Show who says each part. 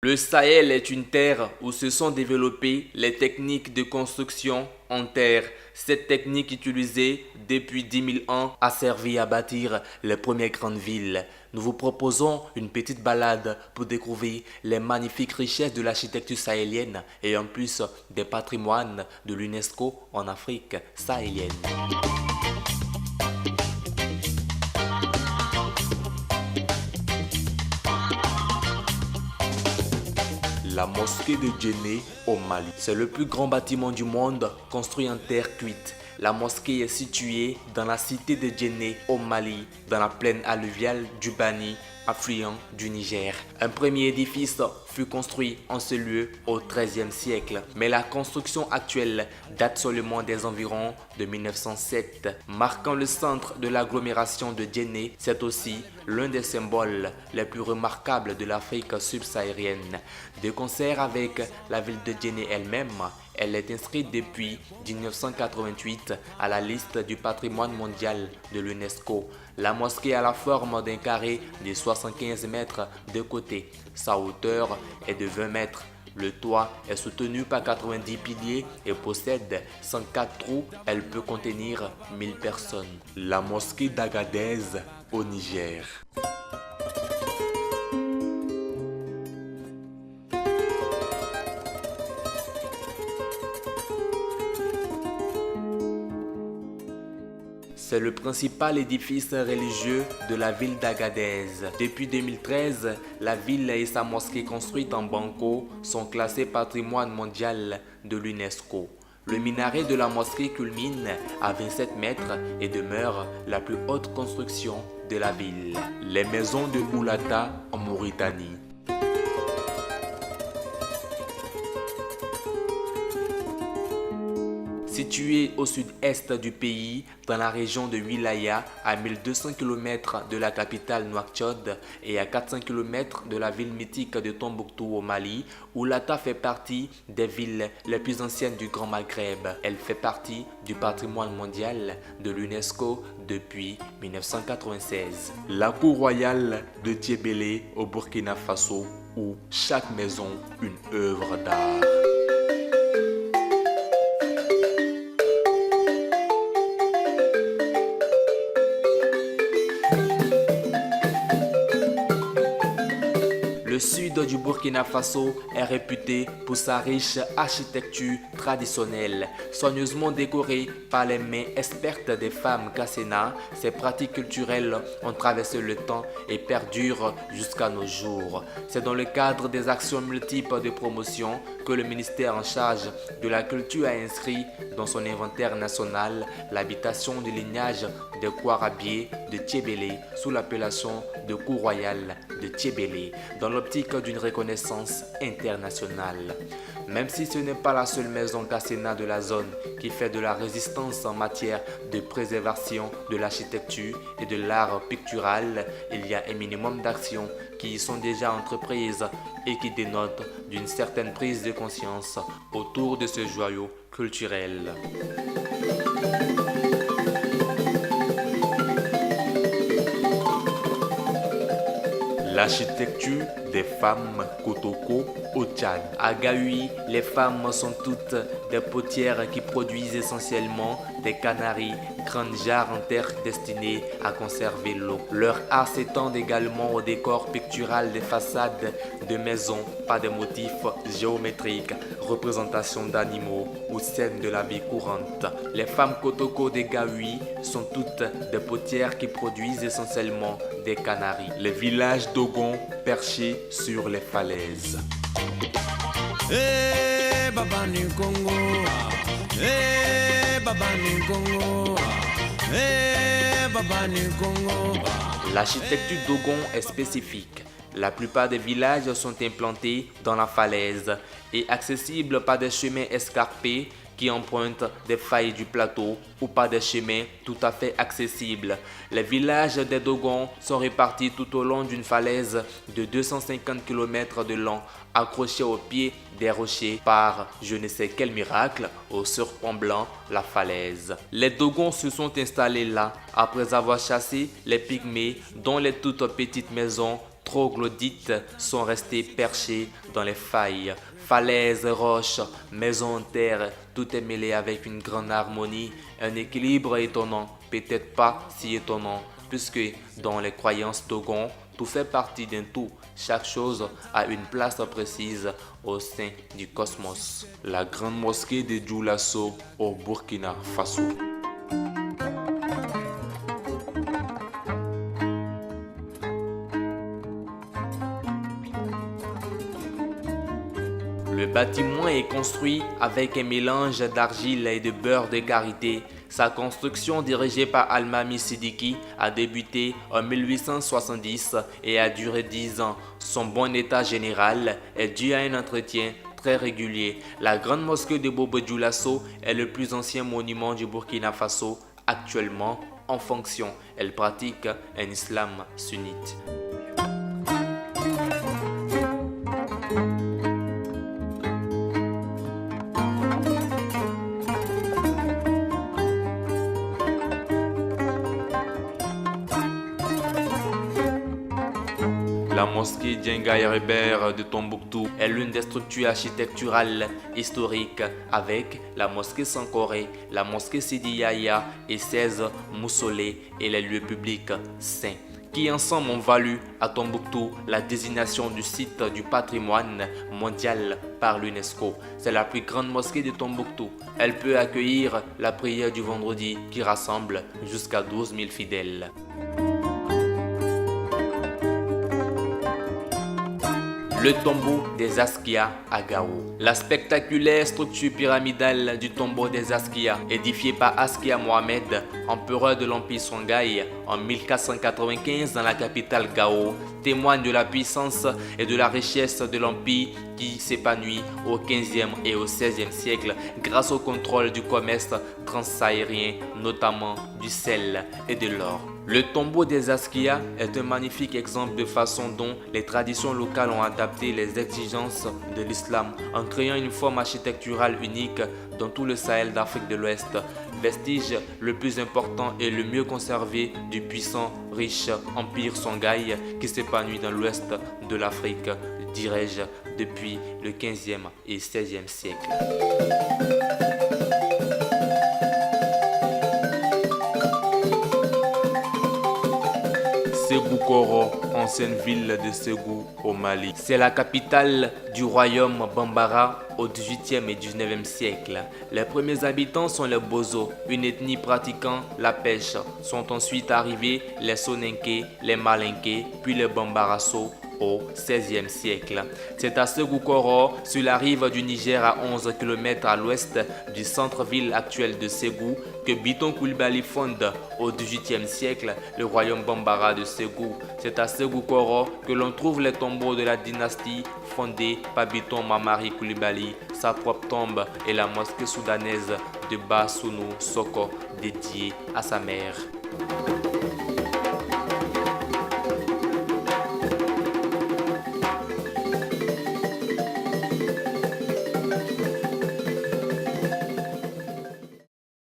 Speaker 1: Le Sahel est une terre où se sont développées les techniques de construction en terre. Cette technique utilisée depuis 10 000 ans a servi à bâtir les premières grandes villes. Nous vous proposons une petite balade pour découvrir les magnifiques richesses de l'architecture sahélienne et en plus des patrimoines de l'UNESCO en Afrique sahélienne. La mosquée de Djenné au Mali. C'est le plus grand bâtiment du monde construit en terre cuite. La mosquée est située dans la cité de Djenné au Mali, dans la plaine alluviale du Bani, affluent du Niger. Un premier édifice fut construit en ce lieu au XIIIe siècle, mais la construction actuelle date seulement des environs de 1907. Marquant le centre de l'agglomération de Djenné, c'est aussi l'un des symboles les plus remarquables de l'Afrique subsaharienne. De concert avec la ville de Djenné elle-même, elle est inscrite depuis 1988 à la liste du patrimoine mondial de l'UNESCO. La mosquée a la forme d'un carré de 75 mètres de côté. Sa hauteur est de 20 mètres. Le toit est soutenu par 90 piliers et possède 104 trous. Elle peut contenir 1000 personnes. La mosquée d'Agadez au Niger. C'est le principal édifice religieux de la ville d'Agadez. Depuis 2013, la ville et sa mosquée construite en banco sont classées patrimoine mondial de l'UNESCO. Le minaret de la mosquée culmine à 27 mètres et demeure la plus haute construction de la ville. Les maisons de Oulata en Mauritanie. Située au sud-est du pays, dans la région de Wilaya, à 1200 km de la capitale Nouakchott et à 400 km de la ville mythique de Tombouctou au Mali, Oulata fait partie des villes les plus anciennes du Grand Maghreb. Elle fait partie du patrimoine mondial de l'UNESCO depuis 1996. La cour royale de Tiébélé au Burkina Faso, où chaque maison une œuvre d'art. Le sud du Burkina Faso est réputé pour sa riche architecture traditionnelle. Soigneusement décorée par les mains expertes des femmes Kassena, ces pratiques culturelles ont traversé le temps et perdurent jusqu'à nos jours. C'est dans le cadre des actions multiples de promotion que le ministère en charge de la culture a inscrit dans son inventaire national l'habitation du lignage de Kouarabié de Tiébélé sous l'appellation de Cour royale de Tiébélé, dans l'optique d'une reconnaissance internationale. Même si ce n'est pas la seule maison Kassena de la zone qui fait de la résistance en matière de préservation de l'architecture et de l'art pictural, il y a un minimum d'actions qui y sont déjà entreprises et qui dénotent d'une certaine prise de conscience autour de ce joyau culturel. L'architecture des femmes Kotoko au Tchad. À Gaoui, les femmes sont toutes des potières qui produisent essentiellement des canaries, grandes jarres en terre destinées à conserver l'eau. Leur art s'étend également au décor pictural des façades de maisons par des motifs géométriques, représentations d'animaux ou scènes de la vie courante. Les femmes Kotoko des Gaoui sont toutes des potières qui produisent essentiellement des canaries. Les villages Dogon perchés sur les falaises.
Speaker 2: Hey, Baba Congo. Hey, Baba Congo. Hey, Baba Congo.
Speaker 1: L'architecture Dogon est spécifique. La plupart des villages sont implantés dans la falaise et accessibles par des chemins escarpés qui empruntent des failles du plateau ou par des chemins tout à fait accessibles. Les villages des Dogons sont répartis tout au long d'une falaise de 250 km de long, accrochés au pied des rochers par je ne sais quel miracle au surplombant la falaise. Les Dogons se sont installés là après avoir chassé les pygmées dont les toutes petites maisons troglodytes sont restés perchés dans les failles. Falaises, roches, maisons en terre, tout est mêlé avec une grande harmonie, un équilibre étonnant, peut-être pas si étonnant, puisque dans les croyances Dogon, tout fait partie d'un tout. Chaque chose a une place précise au sein du cosmos. La grande mosquée de Djoulasso au Burkina Faso. Le bâtiment est construit avec un mélange d'argile et de beurre de karité. Sa construction, dirigée par Almami Sidiki, a débuté en 1870 et a duré 10 ans. Son bon état général est dû à un entretien très régulier. La grande mosquée de Bobo Dioulasso est le plus ancien monument du Burkina Faso actuellement en fonction. Elle pratique un islam sunnite. La mosquée Dienga Herbert de Tombouctou est l'une des structures architecturales historiques avec la mosquée Sankoré, la mosquée Sidi Yahya et 16 mausolées et les lieux publics saints, qui ensemble ont valu à Tombouctou la désignation du site du patrimoine mondial par l'UNESCO. C'est la plus grande mosquée de Tombouctou. Elle peut accueillir la prière du vendredi qui rassemble jusqu'à 12 000 fidèles. Le tombeau des Askia à Gao. La spectaculaire structure pyramidale du tombeau des Askia, édifié par Askia Mohamed, empereur de l'Empire Songhai en 1495 dans la capitale Gao, témoigne de la puissance et de la richesse de l'Empire qui s'épanouit au 15e et au 16e siècle grâce au contrôle du commerce transsahérien, notamment du sel et de l'or. Le tombeau des Askia est un magnifique exemple de façon dont les traditions locales ont adapté les exigences de l'islam en créant une forme architecturale unique dans tout le Sahel d'Afrique de l'Ouest, vestige le plus important et le mieux conservé du puissant, riche empire Songhai qui s'épanouit dans l'ouest de l'Afrique, dirais-je, depuis le 15e et 16e siècle. Ségou Koro, ancienne ville de Ségou au Mali. C'est la capitale du royaume Bambara au 18e et 19e siècle. Les premiers habitants sont les Bozo, une ethnie pratiquant la pêche. Sont ensuite arrivés les Soninké, les Malinké, puis les Bambarasso au XVIe siècle. C'est à Ségou Koro, sur la rive du Niger à 11 km à l'ouest du centre-ville actuel de Ségou, que Biton Koulibaly fonde au XVIIIe siècle le royaume Bambara de Ségou. C'est à Ségou Koro que l'on trouve les tombeaux de la dynastie fondée par Biton Mamari Koulibaly, sa propre tombe et la mosquée soudanaise de Bassounou Soko dédiée à sa mère.